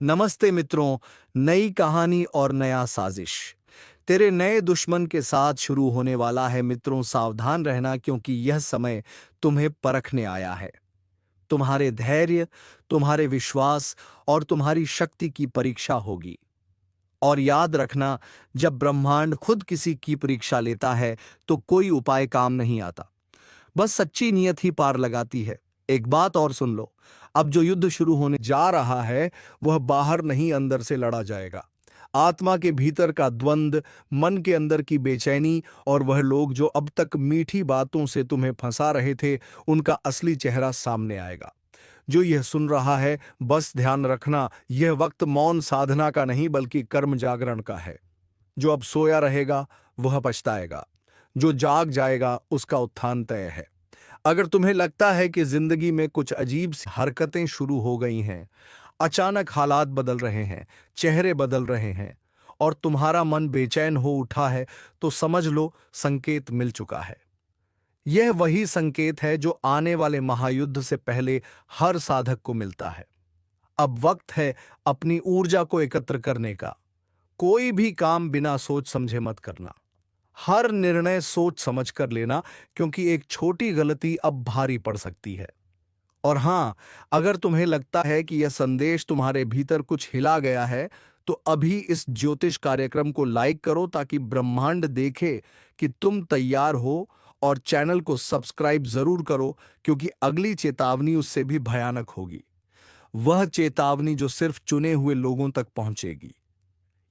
नमस्ते मित्रों। नई कहानी और नया साजिश तेरे नए दुश्मन के साथ शुरू होने वाला है। मित्रों, सावधान रहना, क्योंकि यह समय तुम्हें परखने आया है। तुम्हारे धैर्य, तुम्हारे विश्वास और तुम्हारी शक्ति की परीक्षा होगी। और याद रखना, जब ब्रह्मांड खुद किसी की परीक्षा लेता है तो कोई उपाय काम नहीं आता, बस सच्ची नियत ही पार लगाती है। एक बात और सुन लो, अब जो युद्ध शुरू होने जा रहा है वह बाहर नहीं, अंदर से लड़ा जाएगा। आत्मा के भीतर का द्वंद, मन के अंदर की बेचैनी और वह लोग जो अब तक मीठी बातों से तुम्हें फंसा रहे थे, उनका असली चेहरा सामने आएगा। जो यह सुन रहा है, बस ध्यान रखना, यह वक्त मौन साधना का नहीं बल्कि कर्म जागरण का है। जो अब सोया रहेगा वह पछताएगा, जो जाग जाएगा उसका उत्थान तय है। अगर तुम्हें लगता है कि जिंदगी में कुछ अजीब सी हरकतें शुरू हो गई हैं, अचानक हालात बदल रहे हैं, चेहरे बदल रहे हैं और तुम्हारा मन बेचैन हो उठा है, तो समझ लो संकेत मिल चुका है। यह वही संकेत है जो आने वाले महायुद्ध से पहले हर साधक को मिलता है। अब वक्त है अपनी ऊर्जा को एकत्र करने का। कोई भी काम बिना सोच समझे मत करना। हर निर्णय सोच समझ कर लेना, क्योंकि एक छोटी गलती अब भारी पड़ सकती है। और हां, अगर तुम्हें लगता है कि यह संदेश तुम्हारे भीतर कुछ हिला गया है, तो अभी इस ज्योतिष कार्यक्रम को लाइक करो ताकि ब्रह्मांड देखे कि तुम तैयार हो। और चैनल को सब्सक्राइब जरूर करो, क्योंकि अगली चेतावनी उससे भी भयानक होगी। वह चेतावनी जो सिर्फ चुने हुए लोगों तक पहुंचेगी।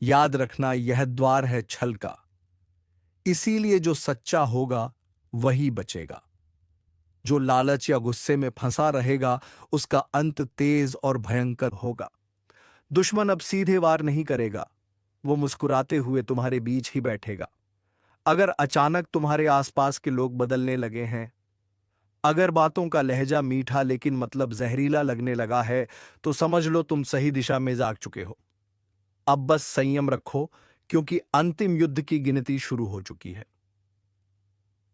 याद रखना, यह द्वार है छल का, इसीलिए जो सच्चा होगा वही बचेगा। जो लालच या गुस्से में फंसा रहेगा, उसका अंत तेज और भयंकर होगा। दुश्मन अब सीधे वार नहीं करेगा, वो मुस्कुराते हुए तुम्हारे बीच ही बैठेगा। अगर अचानक तुम्हारे आसपास के लोग बदलने लगे हैं, अगर बातों का लहजा मीठा लेकिन मतलब जहरीला लगने लगा है, तो समझ लो तुम सही दिशा में जाग चुके हो। अब बस संयम रखो, क्योंकि अंतिम युद्ध की गिनती शुरू हो चुकी है।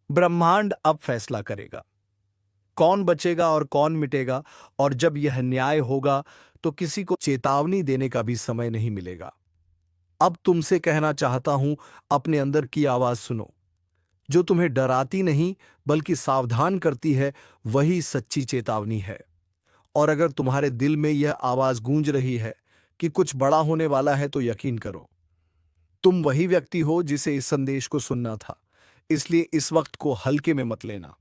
ब्रह्मांड अब फैसला करेगा, कौन बचेगा और कौन मिटेगा। और जब यह न्याय होगा, तो किसी को चेतावनी देने का भी समय नहीं मिलेगा। अब तुमसे कहना चाहता हूं, अपने अंदर की आवाज सुनो, जो तुम्हें डराती नहीं बल्कि सावधान करती है। वही सच्ची चेतावनी है। और अगर तुम्हारे दिल में यह आवाज गूंज रही है कि कुछ बड़ा होने वाला है, तो यकीन करो, तुम वही व्यक्ति हो जिसे इस संदेश को सुनना था। इसलिए इस वक्त को हल्के में मत लेना।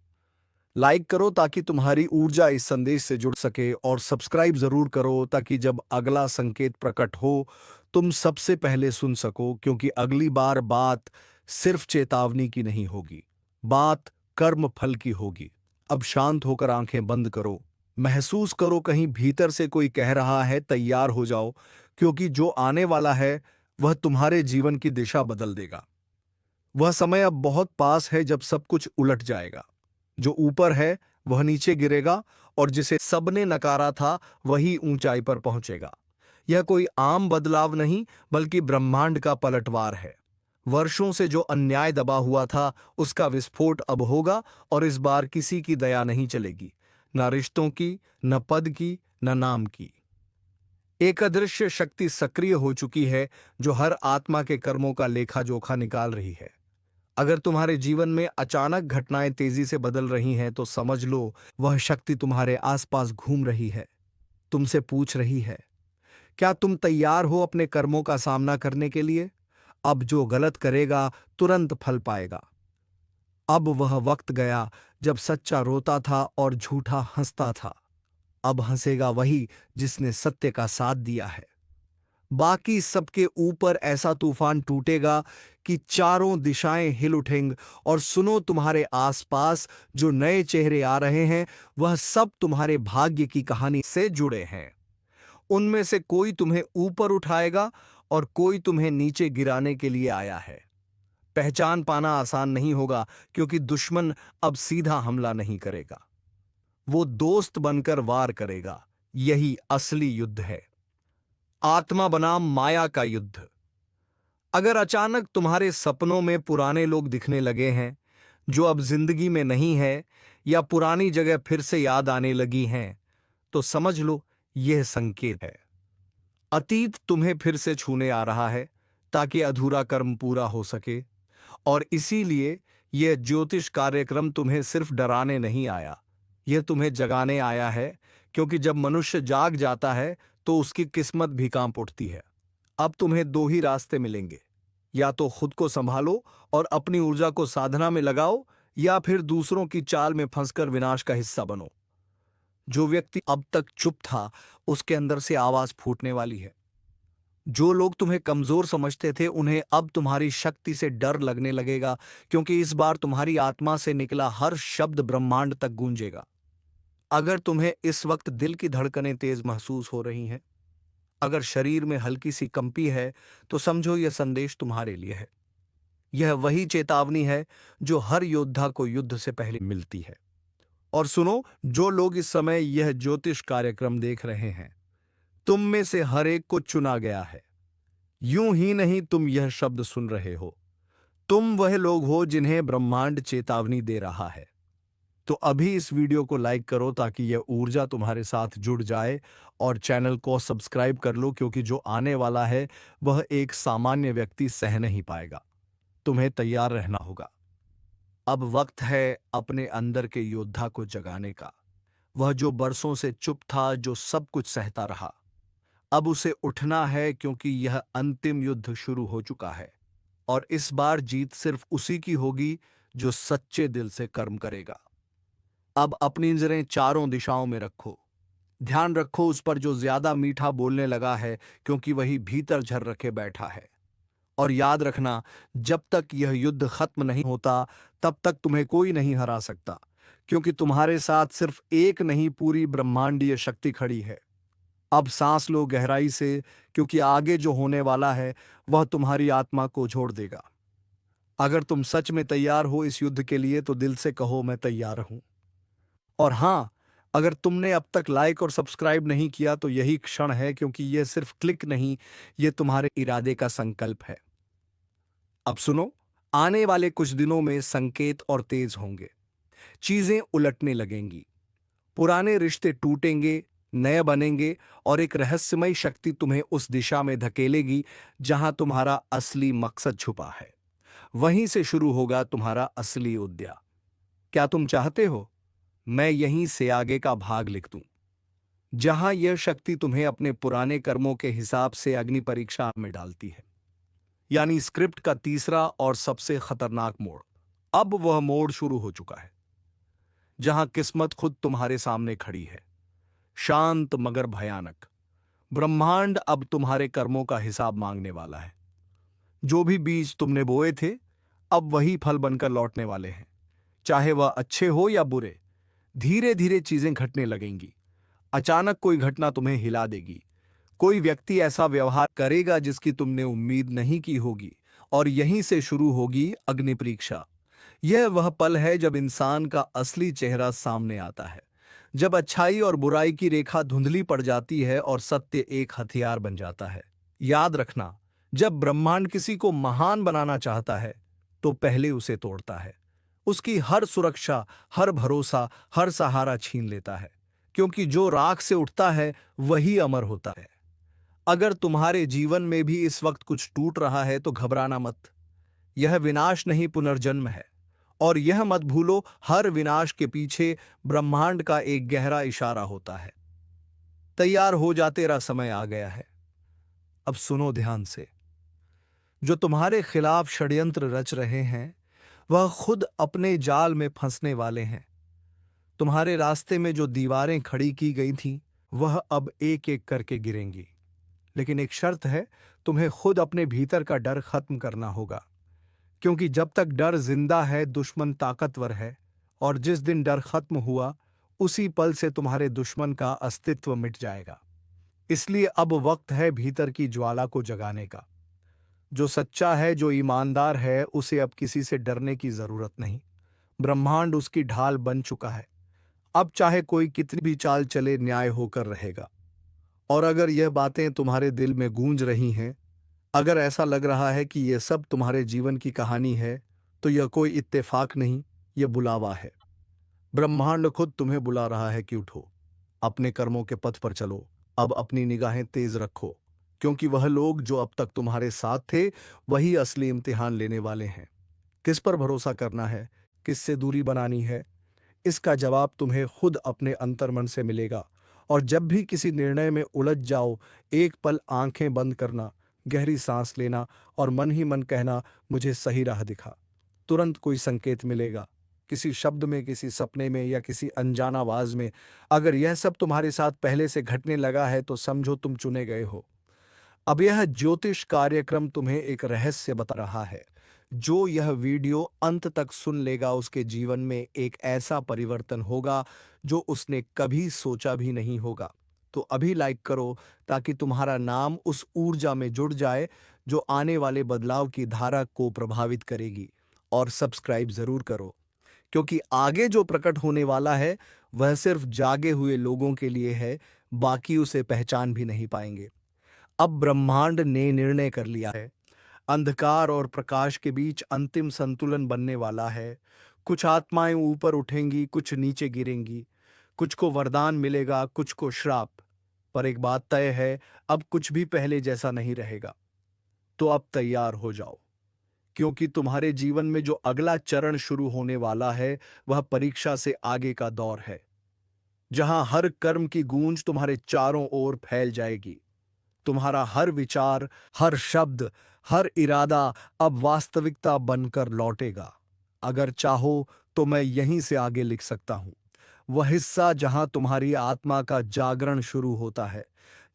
लाइक करो ताकि तुम्हारी ऊर्जा इस संदेश से जुड़ सके, और सब्सक्राइब जरूर करो ताकि जब अगला संकेत प्रकट हो, तुम सबसे पहले सुन सको। क्योंकि अगली बार बात सिर्फ चेतावनी की नहीं होगी, बात कर्म फल की होगी। अब शांत होकर आंखें बंद करो। महसूस करो कहीं भीतर से कोई कह रहा है, तैयार हो जाओ, क्योंकि जो आने वाला है वह तुम्हारे जीवन की दिशा बदल देगा। वह समय अब बहुत पास है जब सब कुछ उलट जाएगा। जो ऊपर है वह नीचे गिरेगा, और जिसे सबने नकारा था वही ऊंचाई पर पहुंचेगा। यह कोई आम बदलाव नहीं बल्कि ब्रह्मांड का पलटवार है। वर्षों से जो अन्याय दबा हुआ था, उसका विस्फोट अब होगा। और इस बार किसी की दया नहीं चलेगी, न रिश्तों की, न पद की, न नाम की। एक अदृश्य शक्ति सक्रिय हो चुकी है, जो हर आत्मा के कर्मों का लेखा जोखा निकाल रही है। अगर तुम्हारे जीवन में अचानक घटनाएं तेजी से बदल रही हैं, तो समझ लो वह शक्ति तुम्हारे आसपास घूम रही है, तुमसे पूछ रही है, क्या तुम तैयार हो अपने कर्मों का सामना करने के लिए। अब जो गलत करेगा तुरंत फल पाएगा। अब वह वक्त गया जब सच्चा रोता था और झूठा हंसता था। अब हंसेगा वही जिसने सत्य का साथ दिया है। बाकी सबके ऊपर ऐसा तूफान टूटेगा कि चारों दिशाएं हिल उठेंगी। और सुनो, तुम्हारे आसपास जो नए चेहरे आ रहे हैं, वह सब तुम्हारे भाग्य की कहानी से जुड़े हैं। उनमें से कोई तुम्हें ऊपर उठाएगा और कोई तुम्हें नीचे गिराने के लिए आया है। पहचान पाना आसान नहीं होगा, क्योंकि दुश्मन अब सीधा हमला नहीं करेगा, वो दोस्त बनकर वार करेगा। यही असली युद्ध है, आत्मा बनाम माया का युद्ध। अगर अचानक तुम्हारे सपनों में पुराने लोग दिखने लगे हैं जो अब जिंदगी में नहीं है, या पुरानी जगह फिर से याद आने लगी हैं, तो समझ लो यह संकेत है। अतीत तुम्हें फिर से छूने आ रहा है ताकि अधूरा कर्म पूरा हो सके, और इसीलिए यह ज्योतिष कार्यक्रम तुम्हें सिर्फ डराने नहीं आया, यह तुम्हें जगाने आया है। क्योंकि जब मनुष्य जाग जाता है तो उसकी किस्मत भी कांप उठती है। अब तुम्हें दो ही रास्ते मिलेंगे, या तो खुद को संभालो और अपनी ऊर्जा को साधना में लगाओ, या फिर दूसरों की चाल में फंसकर विनाश का हिस्सा बनो। जो व्यक्ति अब तक चुप था, उसके अंदर से आवाज फूटने वाली है। जो लोग तुम्हें कमजोर समझते थे, उन्हें अब तुम्हारी शक्ति से डर लगने लगेगा, क्योंकि इस बार तुम्हारी आत्मा से निकला हर शब्द ब्रह्मांड तक गूंजेगा। अगर तुम्हें इस वक्त दिल की धड़कनें तेज महसूस हो रही हैं, अगर शरीर में हल्की सी कंपी है, तो समझो यह संदेश तुम्हारे लिए है। यह वही चेतावनी है जो हर योद्धा को युद्ध से पहले मिलती है। और सुनो, जो लोग इस समय यह ज्योतिष कार्यक्रम देख रहे हैं, तुम में से हर एक को चुना गया है। यूं ही नहीं तुम यह शब्द सुन रहे हो, तुम वह लोग हो जिन्हें ब्रह्मांड चेतावनी दे रहा है। तो अभी इस वीडियो को लाइक करो ताकि यह ऊर्जा तुम्हारे साथ जुड़ जाए, और चैनल को सब्सक्राइब कर लो, क्योंकि जो आने वाला है वह एक सामान्य व्यक्ति सह नहीं पाएगा। तुम्हें तैयार रहना होगा। अब वक्त है अपने अंदर के योद्धा को जगाने का। वह जो बरसों से चुप था, जो सब कुछ सहता रहा, अब उसे उठना है, क्योंकि यह अंतिम युद्ध शुरू हो चुका है। और इस बार जीत सिर्फ उसी की होगी जो सच्चे दिल से कर्म करेगा। अब अपनी नजरें चारों दिशाओं में रखो। ध्यान रखो उस पर जो ज्यादा मीठा बोलने लगा है, क्योंकि वही भीतर झर रखे बैठा है। और याद रखना, जब तक यह युद्ध खत्म नहीं होता, तब तक तुम्हें कोई नहीं हरा सकता, क्योंकि तुम्हारे साथ सिर्फ एक नहीं, पूरी ब्रह्मांडीय शक्ति खड़ी है। अब सांस लो गहराई से, क्योंकि आगे जो होने वाला है वह तुम्हारी आत्मा को छोड़ देगा। अगर तुम सच में तैयार हो इस युद्ध के लिए, तो दिल से कहो, मैं तैयार हूं। और हाँ, अगर तुमने अब तक लाइक और सब्सक्राइब नहीं किया, तो यही क्षण है, क्योंकि यह सिर्फ क्लिक नहीं, यह तुम्हारे इरादे का संकल्प है। अब सुनो, आने वाले कुछ दिनों में संकेत और तेज होंगे। चीजें उलटने लगेंगी, पुराने रिश्ते टूटेंगे, नए बनेंगे, और एक रहस्यमय शक्ति तुम्हें उस दिशा में धकेलेगी जहां तुम्हारा असली मकसद छुपा है। वहीं से शुरू होगा तुम्हारा असली उद्या। क्या तुम चाहते हो मैं यहीं से आगे का भाग लिख दूं, जहां यह शक्ति तुम्हें अपने पुराने कर्मों के हिसाब से अग्नि परीक्षा में डालती है, यानी स्क्रिप्ट का तीसरा और सबसे खतरनाक मोड़। अब वह मोड़ शुरू हो चुका है, जहां किस्मत खुद तुम्हारे सामने खड़ी है, शांत मगर भयानक। ब्रह्मांड अब तुम्हारे कर्मों का हिसाब मांगने वाला है। जो भी बीज तुमने बोए थे, अब वही फल बनकर लौटने वाले हैं, चाहे वह अच्छे हो या बुरे। धीरे धीरे चीजें घटने लगेंगी। अचानक कोई घटना तुम्हें हिला देगी, कोई व्यक्ति ऐसा व्यवहार करेगा जिसकी तुमने उम्मीद नहीं की होगी, और यहीं से शुरू होगी अग्नि परीक्षा। यह वह पल है जब इंसान का असली चेहरा सामने आता है, जब अच्छाई और बुराई की रेखा धुंधली पड़ जाती है और सत्य एक हथियार बन जाता है। याद रखना, जब ब्रह्मांड किसी को महान बनाना चाहता है, तो पहले उसे तोड़ता है। उसकी हर सुरक्षा, हर भरोसा, हर सहारा छीन लेता है, क्योंकि जो राख से उठता है वही अमर होता है। अगर तुम्हारे जीवन में भी इस वक्त कुछ टूट रहा है, तो घबराना मत। यह विनाश नहीं, पुनर्जन्म है। और यह मत भूलो, हर विनाश के पीछे ब्रह्मांड का एक गहरा इशारा होता है। तैयार हो जा, तेरा समय आ गया है। अब सुनो ध्यान से। जो तुम्हारे खिलाफ षड्यंत्र रच रहे हैं, वह खुद अपने जाल में फंसने वाले हैं। तुम्हारे रास्ते में जो दीवारें खड़ी की गई थीं, वह अब एक एक करके गिरेंगी। लेकिन एक शर्त है, तुम्हें खुद अपने भीतर का डर खत्म करना होगा, क्योंकि जब तक डर जिंदा है, दुश्मन ताकतवर है। और जिस दिन डर खत्म हुआ, उसी पल से तुम्हारे दुश्मन का अस्तित्व मिट जाएगा। इसलिए अब वक्त है भीतर की ज्वाला को जगाने का। जो सच्चा है, जो ईमानदार है, उसे अब किसी से डरने की जरूरत नहीं। ब्रह्मांड उसकी ढाल बन चुका है। अब चाहे कोई कितनी भी चाल चले, न्याय होकर रहेगा। और अगर यह बातें तुम्हारे दिल में गूंज रही हैं, अगर ऐसा लग रहा है कि यह सब तुम्हारे जीवन की कहानी है, तो यह कोई इत्तेफाक नहीं, यह बुलावा है। ब्रह्मांड खुद तुम्हें बुला रहा है कि उठो, अपने कर्मों के पथ पर चलो। अब अपनी निगाहें तेज रखो, क्योंकि वह लोग जो अब तक तुम्हारे साथ थे वही असली इम्तिहान लेने वाले हैं। किस पर भरोसा करना है, किससे दूरी बनानी है, इसका जवाब तुम्हें खुद अपने अंतर्मन से मिलेगा। और जब भी किसी निर्णय में उलझ जाओ, एक पल आंखें बंद करना, गहरी सांस लेना और मन ही मन कहना, मुझे सही राह दिखा। तुरंत कोई संकेत मिलेगा, किसी शब्द में, किसी सपने में या किसी अनजान आवाज में। अगर यह सब तुम्हारे साथ पहले से घटने लगा है तो समझो तुम चुने गए हो। अब यह ज्योतिष कार्यक्रम तुम्हें एक रहस्य बता रहा है। जो यह वीडियो अंत तक सुन लेगा उसके जीवन में एक ऐसा परिवर्तन होगा जो उसने कभी सोचा भी नहीं होगा। तो अभी लाइक करो ताकि तुम्हारा नाम उस ऊर्जा में जुड़ जाए जो आने वाले बदलाव की धारा को प्रभावित करेगी। और सब्सक्राइब जरूर करो, क्योंकि आगे जो प्रकट होने वाला है वह सिर्फ जागे हुए लोगों के लिए है, बाकी उसे पहचान भी नहीं पाएंगे। अब ब्रह्मांड ने निर्णय कर लिया है। अंधकार और प्रकाश के बीच अंतिम संतुलन बनने वाला है। कुछ आत्माएं ऊपर उठेंगी, कुछ नीचे गिरेंगी। कुछ को वरदान मिलेगा, कुछ को श्राप। पर एक बात तय है, अब कुछ भी पहले जैसा नहीं रहेगा। तो अब तैयार हो जाओ, क्योंकि तुम्हारे जीवन में जो अगला चरण शुरू होने वाला है वह परीक्षा से आगे का दौर है, जहां हर कर्म की गूंज तुम्हारे चारों ओर फैल जाएगी। तुम्हारा हर विचार, हर शब्द, हर इरादा अब वास्तविकता बनकर लौटेगा। अगर चाहो तो मैं यहीं से आगे लिख सकता हूं, वह हिस्सा जहां तुम्हारी आत्मा का जागरण शुरू होता है,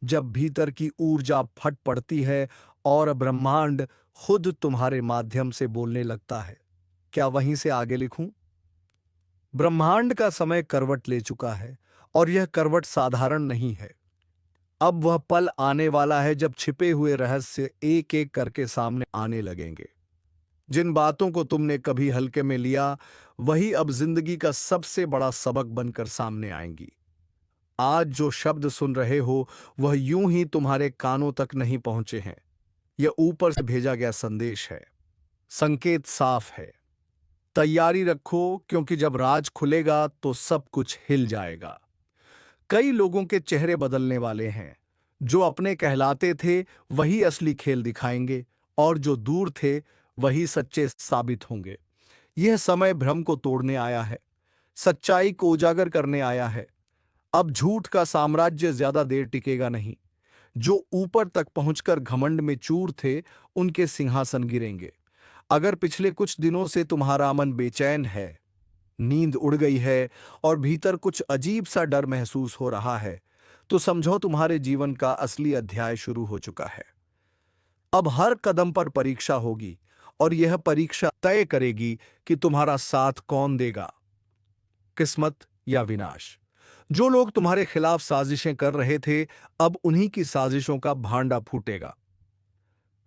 जब भीतर की ऊर्जा फट पड़ती है और ब्रह्मांड खुद तुम्हारे माध्यम से बोलने लगता है। क्या वहीं से आगे लिखूं? ब्रह्मांड का समय करवट ले चुका है, और यह करवट साधारण नहीं है। अब वह पल आने वाला है जब छिपे हुए रहस्य एक एक करके सामने आने लगेंगे। जिन बातों को तुमने कभी हल्के में लिया वही अब जिंदगी का सबसे बड़ा सबक बनकर सामने आएंगी। आज जो शब्द सुन रहे हो वह यूं ही तुम्हारे कानों तक नहीं पहुंचे हैं। यह ऊपर से भेजा गया संदेश है। संकेत साफ है। तैयारी रखो, क्योंकि जब राज खुलेगा तो सब कुछ हिल जाएगा। कई लोगों के चेहरे बदलने वाले हैं। जो अपने कहलाते थे वही असली खेल दिखाएंगे, और जो दूर थे वही सच्चे साबित होंगे। यह समय भ्रम को तोड़ने आया है, सच्चाई को उजागर करने आया है। अब झूठ का साम्राज्य ज्यादा देर टिकेगा नहीं। जो ऊपर तक पहुंचकर घमंड में चूर थे उनके सिंहासन गिरेंगे। अगर पिछले कुछ दिनों से तुम्हारा मन बेचैन है, नींद उड़ गई है और भीतर कुछ अजीब सा डर महसूस हो रहा है, तो समझो तुम्हारे जीवन का असली अध्याय शुरू हो चुका है। अब हर कदम पर परीक्षा होगी, और यह परीक्षा तय करेगी कि तुम्हारा साथ कौन देगा, किस्मत या विनाश। जो लोग तुम्हारे खिलाफ साजिशें कर रहे थे, अब उन्हीं की साजिशों का भांडा फूटेगा।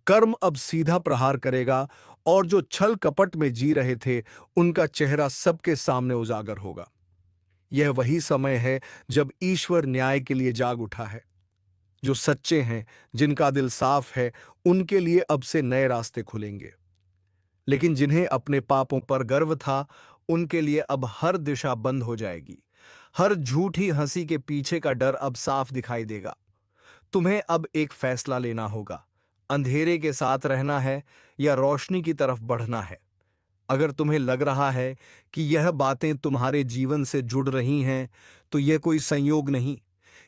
कर्म अब सीधा प्रहार करेगा, और जो छल कपट में जी रहे थे उनका चेहरा सबके सामने उजागर होगा। यह वही समय है जब ईश्वर न्याय के लिए जाग उठा है। जो सच्चे हैं, जिनका दिल साफ है, उनके लिए अब से नए रास्ते खुलेंगे। लेकिन जिन्हें अपने पापों पर गर्व था, उनके लिए अब हर दिशा बंद हो जाएगी। हर झूठी हंसी के पीछे का डर अब साफ दिखाई देगा। तुम्हें अब एक फैसला लेना होगा। अंधेरे के साथ रहना है या रोशनी की तरफ बढ़ना है। अगर तुम्हें लग रहा है कि यह बातें तुम्हारे जीवन से जुड़ रही हैं, तो यह कोई संयोग नहीं,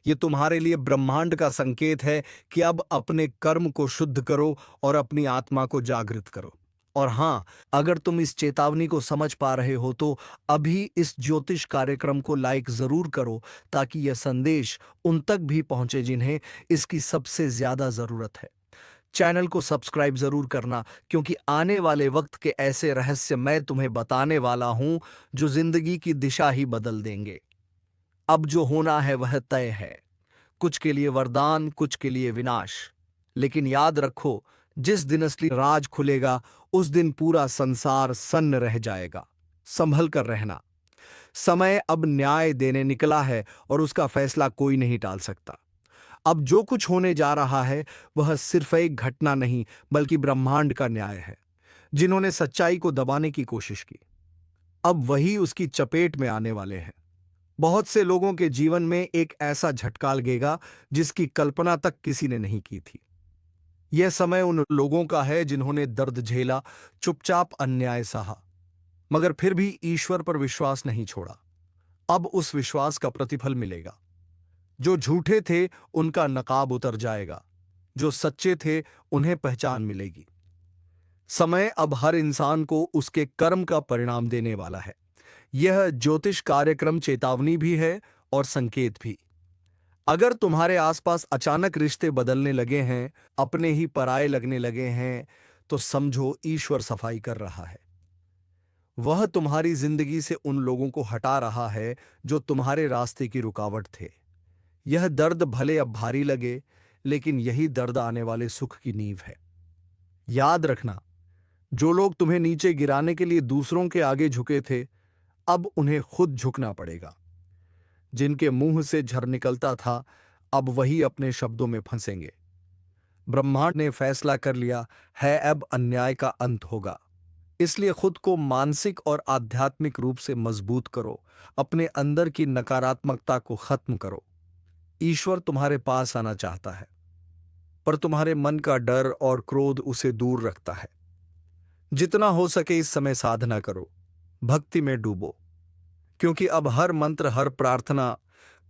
ये तुम्हारे लिए ब्रह्मांड का संकेत है कि अब अपने कर्म को शुद्ध करो और अपनी आत्मा को जागृत करो। और हां, अगर तुम इस चेतावनी को समझ पा रहे हो तो अभी इस ज्योतिष कार्यक्रम को लाइक जरूर करो, ताकि यह संदेश उन तक भी पहुंचे जिन्हें इसकी सबसे ज्यादा जरूरत है। चैनल को सब्सक्राइब जरूर करना, क्योंकि आने वाले वक्त के ऐसे रहस्य मैं तुम्हें बताने वाला हूं जो जिंदगी की दिशा ही बदल देंगे। अब जो होना है वह तय है। कुछ के लिए वरदान, कुछ के लिए विनाश। लेकिन याद रखो, जिस दिन असली राज खुलेगा उस दिन पूरा संसार सन्न रह जाएगा। संभल कर रहना। समय अब न्याय देने निकला है, और उसका फैसला कोई नहीं टाल सकता। अब जो कुछ होने जा रहा है वह सिर्फ एक घटना नहीं, बल्कि ब्रह्मांड का न्याय है। जिन्होंने सच्चाई को दबाने की कोशिश की, अब वही उसकी चपेट में आने वाले हैं। बहुत से लोगों के जीवन में एक ऐसा झटका लगेगा जिसकी कल्पना तक किसी ने नहीं की थी। यह समय उन लोगों का है जिन्होंने दर्द झेला, चुपचाप अन्याय सहा, मगर फिर भी ईश्वर पर विश्वास नहीं छोड़ा। अब उस विश्वास का प्रतिफल मिलेगा। जो झूठे थे उनका नकाब उतर जाएगा, जो सच्चे थे उन्हें पहचान मिलेगी। समय अब हर इंसान को उसके कर्म का परिणाम देने वाला है। यह ज्योतिष कार्यक्रम चेतावनी भी है और संकेत भी। अगर तुम्हारे आसपास अचानक रिश्ते बदलने लगे हैं, अपने ही पराये लगने लगे हैं, तो समझो ईश्वर सफाई कर रहा है। वह तुम्हारी जिंदगी से उन लोगों को हटा रहा है जो तुम्हारे रास्ते की रुकावट थे। यह दर्द भले अब भारी लगे, लेकिन यही दर्द आने वाले सुख की नींव है। याद रखना, जो लोग तुम्हें नीचे गिराने के लिए दूसरों के आगे झुके थे, अब उन्हें खुद झुकना पड़ेगा। जिनके मुंह से झर निकलता था, अब वही अपने शब्दों में फंसेंगे। ब्रह्मांड ने फैसला कर लिया है, अब अन्याय का अंत होगा। इसलिए खुद को मानसिक और आध्यात्मिक रूप से मजबूत करो, अपने अंदर की नकारात्मकता को खत्म करो। ईश्वर तुम्हारे पास आना चाहता है, पर तुम्हारे मन का डर और क्रोध उसे दूर रखता है। जितना हो सके इस समय साधना करो, भक्ति में डूबो, क्योंकि अब हर मंत्र, हर प्रार्थना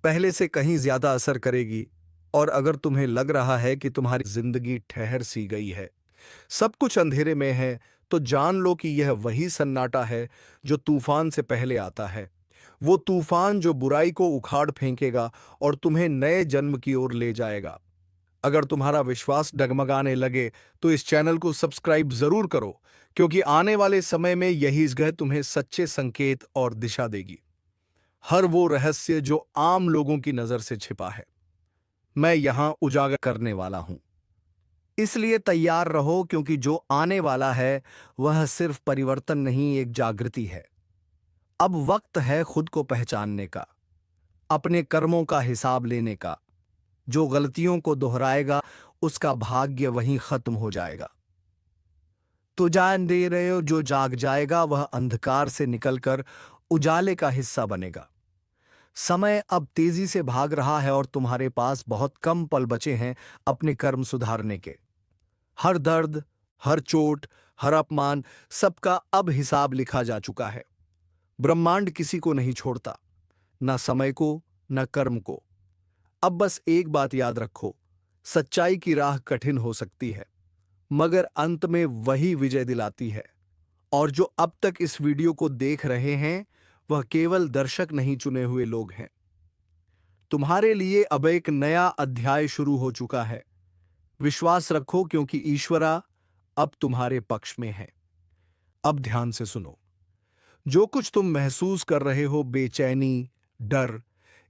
पहले से कहीं ज्यादा असर करेगी। और अगर तुम्हें लग रहा है कि तुम्हारी जिंदगी ठहर सी गई है, सब कुछ अंधेरे में है, तो जान लो कि यह वही सन्नाटा है जो तूफान से पहले आता है। वो तूफान जो बुराई को उखाड़ फेंकेगा और तुम्हें नए जन्म की ओर ले जाएगा। अगर तुम्हारा विश्वास डगमगाने लगे तो इस चैनल को सब्सक्राइब जरूर करो, क्योंकि आने वाले समय में यही जगह तुम्हें सच्चे संकेत और दिशा देगी। हर वो रहस्य जो आम लोगों की नजर से छिपा है, मैं यहां उजागर करने वाला हूं। इसलिए तैयार रहो, क्योंकि जो आने वाला है वह सिर्फ परिवर्तन नहीं, एक जागृति है। अब वक्त है खुद को पहचानने का, अपने कर्मों का हिसाब लेने का। जो गलतियों को दोहराएगा उसका भाग्य वहीं खत्म हो जाएगा। तो जान दे रहे हो, जो जाग जाएगा वह अंधकार से निकलकर उजाले का हिस्सा बनेगा। समय अब तेजी से भाग रहा है और तुम्हारे पास बहुत कम पल बचे हैं अपने कर्म सुधारने के। हर दर्द, हर चोट, हर अपमान, सबका अब हिसाब लिखा जा चुका है। ब्रह्मांड किसी को नहीं छोड़ता, न समय को, न कर्म को। अब बस एक बात याद रखो, सच्चाई की राह कठिन हो सकती है, मगर अंत में वही विजय दिलाती है। और जो अब तक इस वीडियो को देख रहे हैं, वह केवल दर्शक नहीं, चुने हुए लोग हैं। तुम्हारे लिए अब एक नया अध्याय शुरू हो चुका है। विश्वास रखो, क्योंकि ईश्वरा अब तुम्हारे पक्ष में है। अब ध्यान से सुनो। जो कुछ तुम महसूस कर रहे हो, बेचैनी, डर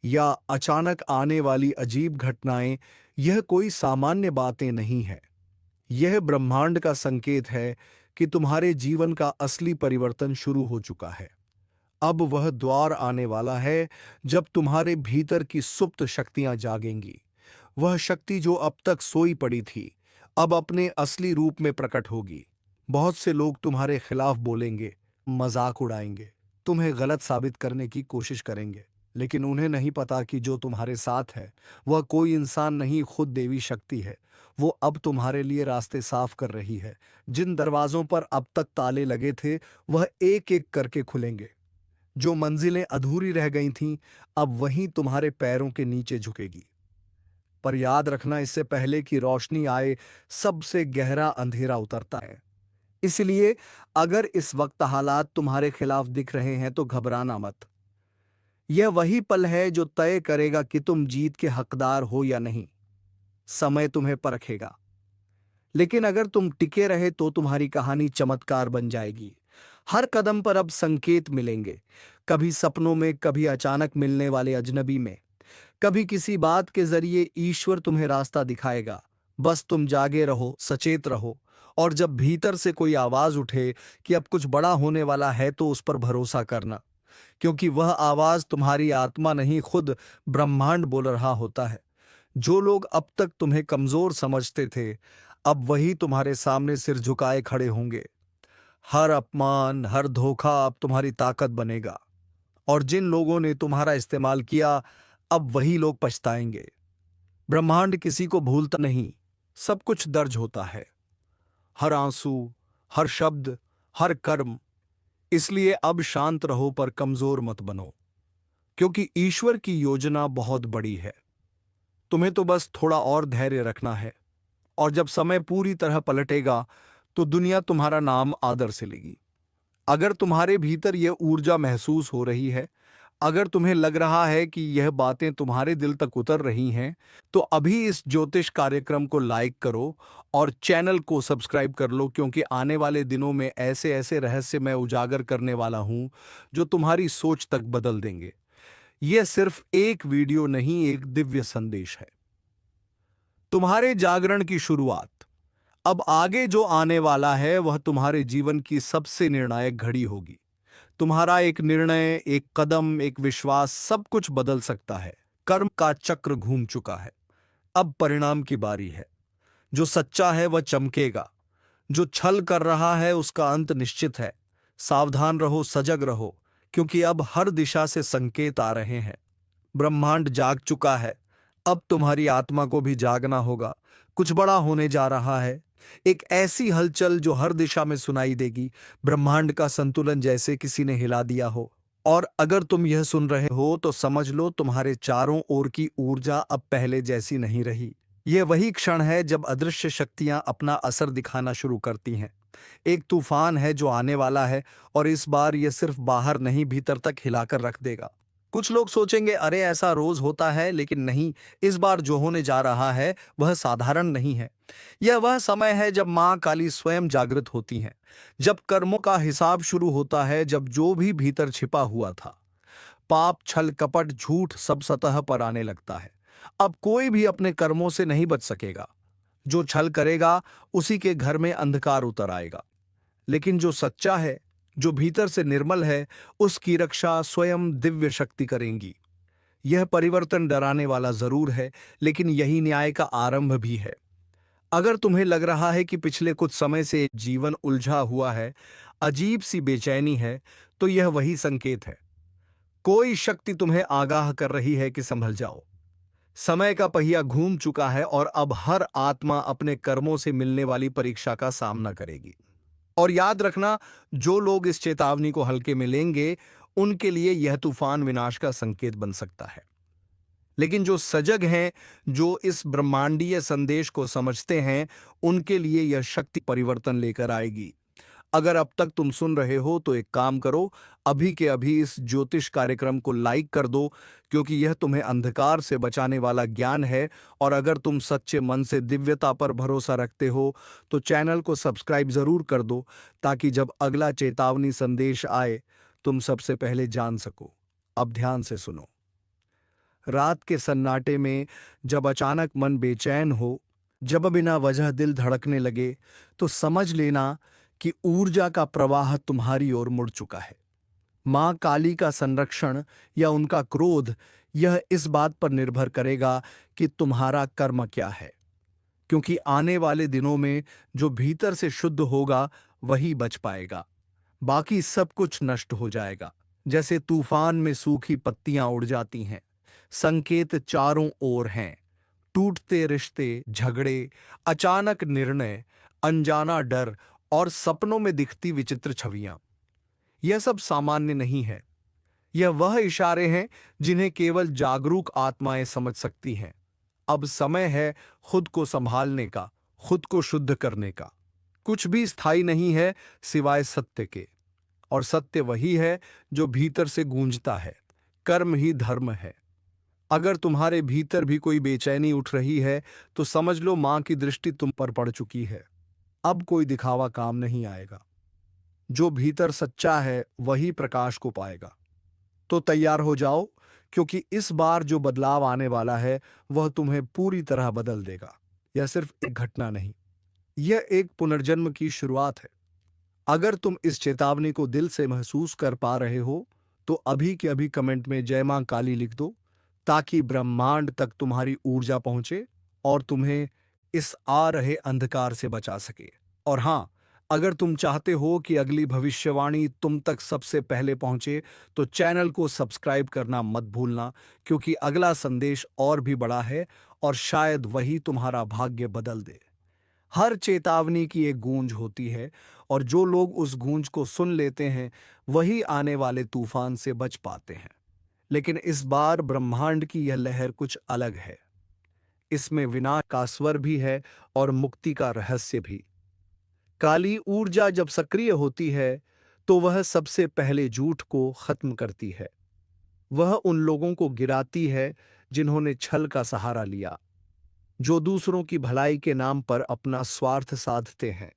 या अचानक आने वाली अजीब घटनाएं, यह कोई सामान्य बातें नहीं है। यह ब्रह्मांड का संकेत है कि तुम्हारे जीवन का असली परिवर्तन शुरू हो चुका है। अब वह द्वार आने वाला है जब तुम्हारे भीतर की सुप्त शक्तियां जागेंगी। वह शक्ति जो अब तक सोई पड़ी थी, अब अपने असली रूप में प्रकट होगी। बहुत से लोग तुम्हारे खिलाफ बोलेंगे, मजाक उड़ाएंगे, तुम्हें गलत साबित करने की कोशिश करेंगे, लेकिन उन्हें नहीं पता कि जो तुम्हारे साथ है वह कोई इंसान नहीं, खुद देवी शक्ति है। वो अब तुम्हारे लिए रास्ते साफ कर रही है। जिन दरवाजों पर अब तक ताले लगे थे, वह एक एक करके खुलेंगे। जो मंजिलें अधूरी रह गई थीं, अब वहीं तुम्हारे पैरों के नीचे झुकेगी। पर याद रखना, इससे पहले कि रोशनी आए, सबसे गहरा अंधेरा उतरता है। इसलिए अगर इस वक्त हालात तुम्हारे खिलाफ दिख रहे हैं तो घबराना मत। यह वही पल है जो तय करेगा कि तुम जीत के हकदार हो या नहीं। समय तुम्हें परखेगा, लेकिन अगर तुम टिके रहे तो तुम्हारी कहानी चमत्कार बन जाएगी। हर कदम पर अब संकेत मिलेंगे, कभी सपनों में, कभी अचानक मिलने वाले अजनबी में, कभी किसी बात के जरिए ईश्वर तुम्हें रास्ता दिखाएगा। बस तुम जागे रहो, सचेत रहो, और जब भीतर से कोई आवाज उठे कि अब कुछ बड़ा होने वाला है, तो उस पर भरोसा करना, क्योंकि वह आवाज तुम्हारी आत्मा नहीं, खुद ब्रह्मांड बोल रहा होता है। जो लोग अब तक तुम्हें कमजोर समझते थे, अब वही तुम्हारे सामने सिर झुकाए खड़े होंगे। हर अपमान, हर धोखा अब तुम्हारी ताकत बनेगा, और जिन लोगों ने तुम्हारा इस्तेमाल किया, अब वही लोग पछताएंगे। ब्रह्मांड किसी को भूलता नहीं, सब कुछ दर्ज होता है, हर आंसू, हर शब्द, हर कर्म। इसलिए अब शांत रहो पर कमजोर मत बनो, क्योंकि ईश्वर की योजना बहुत बड़ी है। तुम्हें तो बस थोड़ा और धैर्य रखना है, और जब समय पूरी तरह पलटेगा तो दुनिया तुम्हारा नाम आदर से लेगी। अगर तुम्हारे भीतर यह ऊर्जा महसूस हो रही है, अगर तुम्हें लग रहा है कि यह बातें तुम्हारे दिल तक उतर रही हैं, तो अभी इस ज्योतिष कार्यक्रम को लाइक करो और चैनल को सब्सक्राइब कर लो, क्योंकि आने वाले दिनों में ऐसे ऐसे रहस्य मैं उजागर करने वाला हूं जो तुम्हारी सोच तक बदल देंगे। यह सिर्फ एक वीडियो नहीं, एक दिव्य संदेश है। तुम्हारे जागरण की शुरुआत। अब आगे जो आने वाला है वह तुम्हारे जीवन की सबसे निर्णायक घड़ी होगी। तुम्हारा एक निर्णय, एक कदम, एक विश्वास, सब कुछ बदल सकता है। कर्म का चक्र घूम चुका है, अब परिणाम की बारी है। जो सच्चा है वह चमकेगा, जो छल कर रहा है उसका अंत निश्चित है। सावधान रहो, सजग रहो, क्योंकि अब हर दिशा से संकेत आ रहे हैं। ब्रह्मांड जाग चुका है, अब तुम्हारी आत्मा को भी जागना होगा। कुछ बड़ा होने जा रहा है, एक ऐसी हलचल जो हर दिशा में सुनाई देगी, ब्रह्मांड का संतुलन जैसे किसी ने हिला दिया हो। और अगर तुम यह सुन रहे हो तो समझ लो तुम्हारे चारों ओर की ऊर्जा अब पहले जैसी नहीं रही। यह वही क्षण है जब अदृश्य शक्तियां अपना असर दिखाना शुरू करती हैं। एक तूफान है जो आने वाला है, और इस बार यह सिर्फ बाहर नहीं, भीतर तक हिलाकर रख देगा। कुछ लोग सोचेंगे अरे ऐसा रोज होता है, लेकिन नहीं, इस बार जो होने जा रहा है वह साधारण नहीं है। यह वह समय है जब मां काली स्वयं जागृत होती हैं, जब कर्मों का हिसाब शुरू होता है, जब जो भी भीतर छिपा हुआ था, पाप, छल, कपट, झूठ, सब सतह पर आने लगता है। अब कोई भी अपने कर्मों से नहीं बच सकेगा। जो छल करेगा उसी के घर में अंधकार उतर आएगा, लेकिन जो सच्चा है, जो भीतर से निर्मल है, उसकी रक्षा स्वयं दिव्य शक्ति करेंगी। यह परिवर्तन डराने वाला जरूर है, लेकिन यही न्याय का आरंभ भी है। अगर तुम्हें लग रहा है कि पिछले कुछ समय से जीवन उलझा हुआ है, अजीब सी बेचैनी है, तो यह वही संकेत है। कोई शक्ति तुम्हें आगाह कर रही है कि संभल जाओ। समय का पहिया घूम चुका है, और अब हर आत्मा अपने कर्मों से मिलने वाली परीक्षा का सामना करेगी। और याद रखना, जो लोग इस चेतावनी को हल्के में लेंगे, उनके लिए यह तूफान विनाश का संकेत बन सकता है। लेकिन जो सजग हैं, जो इस ब्रह्मांडीय संदेश को समझते हैं, उनके लिए यह शक्ति परिवर्तन लेकर आएगी। अगर अब तक तुम सुन रहे हो तो एक काम करो, अभी के अभी इस ज्योतिष कार्यक्रम को लाइक कर दो, क्योंकि यह तुम्हें अंधकार से बचाने वाला ज्ञान है। और अगर तुम सच्चे मन से दिव्यता पर भरोसा रखते हो तो चैनल को सब्सक्राइब जरूर कर दो, ताकि जब अगला चेतावनी संदेश आए तुम सबसे पहले जान सको। अब ध्यान से सुनो। रात के सन्नाटे में जब अचानक मन बेचैन हो, जब बिना वजह दिल धड़कने लगे, तो समझ लेना कि ऊर्जा का प्रवाह तुम्हारी ओर मुड़ चुका है। मां काली का संरक्षण या उनका क्रोध, यह इस बात पर निर्भर करेगा कि तुम्हारा कर्म क्या है। क्योंकि आने वाले दिनों में जो भीतर से शुद्ध होगा वही बच पाएगा, बाकी सब कुछ नष्ट हो जाएगा। जैसे तूफान में सूखी पत्तियां उड़ जाती हैं, संकेत चारों ओर हैं। टूटते रिश्ते, झगड़े, अचानक निर्णय, अनजाना डर और सपनों में दिखती विचित्र छवियां, यह सब सामान्य नहीं है। यह वह इशारे हैं जिन्हें केवल जागरूक आत्माएं समझ सकती हैं। अब समय है खुद को संभालने का, खुद को शुद्ध करने का। कुछ भी स्थायी नहीं है सिवाय सत्य के, और सत्य वही है जो भीतर से गूंजता है। कर्म ही धर्म है। अगर तुम्हारे भीतर भी कोई बेचैनी उठ रही है तो समझ लो मां की दृष्टि तुम पर पड़ चुकी है। अब कोई दिखावा काम नहीं आएगा। जो भीतर सच्चा है वही प्रकाश को पाएगा। तो तैयार हो जाओ, क्योंकि इस बार जो बदलाव आने वाला है वह तुम्हें पूरी तरह बदल देगा। यह सिर्फ एक घटना नहीं, यह एक पुनर्जन्म की शुरुआत है। अगर तुम इस चेतावनी को दिल से महसूस कर पा रहे हो तो अभी के अभी कमेंट में जय मां काली लिख दो, ताकि ब्रह्मांड तक तुम्हारी ऊर्जा पहुंचे और तुम्हें इस आ रहे अंधकार से बचा सके। और हां, अगर तुम चाहते हो कि अगली भविष्यवाणी तुम तक सबसे पहले पहुंचे तो चैनल को सब्सक्राइब करना मत भूलना, क्योंकि अगला संदेश और भी बड़ा है और शायद वही तुम्हारा भाग्य बदल दे। हर चेतावनी की एक गूंज होती है और जो लोग उस गूंज को सुन लेते हैं वही आने वाले तूफान से बच पाते हैं। लेकिन इस बार ब्रह्मांड की यह लहर कुछ अलग है। इसमें विनाश का स्वर भी है और मुक्ति का रहस्य भी। काली ऊर्जा जब सक्रिय होती है तो वह सबसे पहले झूठ को खत्म करती है। वह उन लोगों को गिराती है जिन्होंने छल का सहारा लिया, जो दूसरों की भलाई के नाम पर अपना स्वार्थ साधते हैं।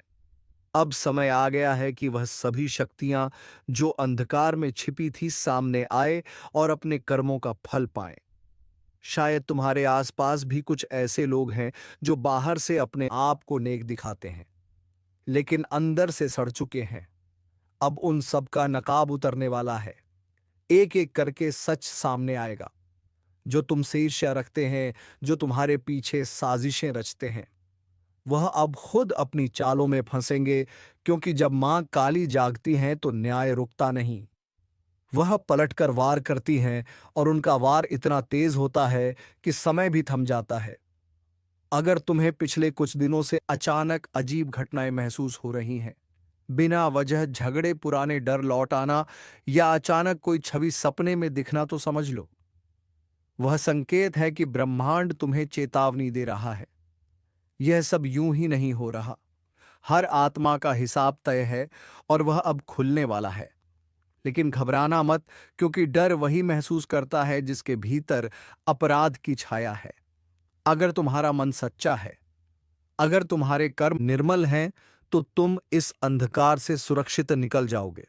अब समय आ गया है कि वह सभी शक्तियां जो अंधकार में छिपी थी सामने आए और अपने कर्मों का फल पाएं। शायद तुम्हारे आसपास भी कुछ ऐसे लोग हैं जो बाहर से अपने आप को नेक दिखाते हैं लेकिन अंदर से सड़ चुके हैं। अब उन सब का नकाब उतरने वाला है। एक एक करके सच सामने आएगा। जो तुमसे ईर्ष्या रखते हैं, जो तुम्हारे पीछे साजिशें रचते हैं, वह अब खुद अपनी चालों में फंसेंगे, क्योंकि जब मां काली जागती हैं तो न्याय रुकता नहीं। वह पलटकर वार करती हैं और उनका वार इतना तेज होता है कि समय भी थम जाता है। अगर तुम्हें पिछले कुछ दिनों से अचानक अजीब घटनाएं महसूस हो रही हैं, बिना वजह झगड़े, पुराने डर लौट आना या अचानक कोई छवि सपने में दिखना, तो समझ लो वह संकेत है कि ब्रह्मांड तुम्हें चेतावनी दे रहा है। यह सब यूं ही नहीं हो रहा। हर आत्मा का हिसाब तय है और वह अब खुलने वाला है। लेकिन घबराना मत, क्योंकि डर वही महसूस करता है जिसके भीतर अपराध की छाया है। अगर तुम्हारा मन सच्चा है, अगर तुम्हारे कर्म निर्मल हैं, तो तुम इस अंधकार से सुरक्षित निकल जाओगे।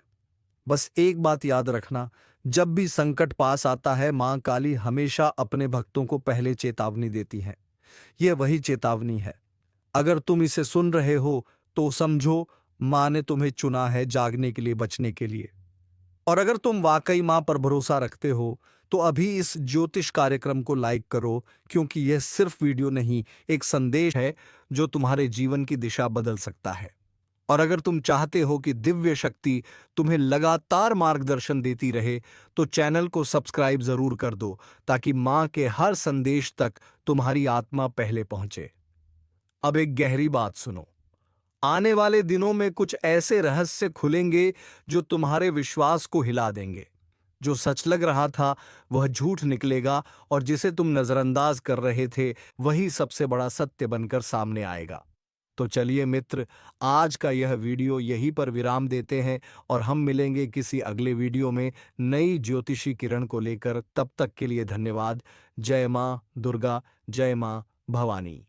बस एक बात याद रखना, जब भी संकट पास आता है, मां काली हमेशा अपने भक्तों को पहले चेतावनी देती है। यह वही चेतावनी है। अगर तुम इसे सुन रहे हो तो समझो मां ने तुम्हें चुना है जागने के लिए, बचने के लिए। और अगर तुम वाकई मां पर भरोसा रखते हो तो अभी इस ज्योतिष कार्यक्रम को लाइक करो, क्योंकि यह सिर्फ वीडियो नहीं, एक संदेश है जो तुम्हारे जीवन की दिशा बदल सकता है। और अगर तुम चाहते हो कि दिव्य शक्ति तुम्हें लगातार मार्गदर्शन देती रहे, तो चैनल को सब्सक्राइब जरूर कर दो, ताकि मां के हर संदेश तक तुम्हारी आत्मा पहले पहुंचे। अब एक गहरी बात सुनो। आने वाले दिनों में कुछ ऐसे रहस्य खुलेंगे जो तुम्हारे विश्वास को हिला देंगे। जो सच लग रहा था वह झूठ निकलेगा, और जिसे तुम नजरअंदाज कर रहे थे वही सबसे बड़ा सत्य बनकर सामने आएगा। तो चलिए मित्र, आज का यह वीडियो यहीं पर विराम देते हैं और हम मिलेंगे किसी अगले वीडियो में नई ज्योतिषी किरण को लेकर। तब तक के लिए धन्यवाद। जय मां दुर्गा, जय मां भवानी।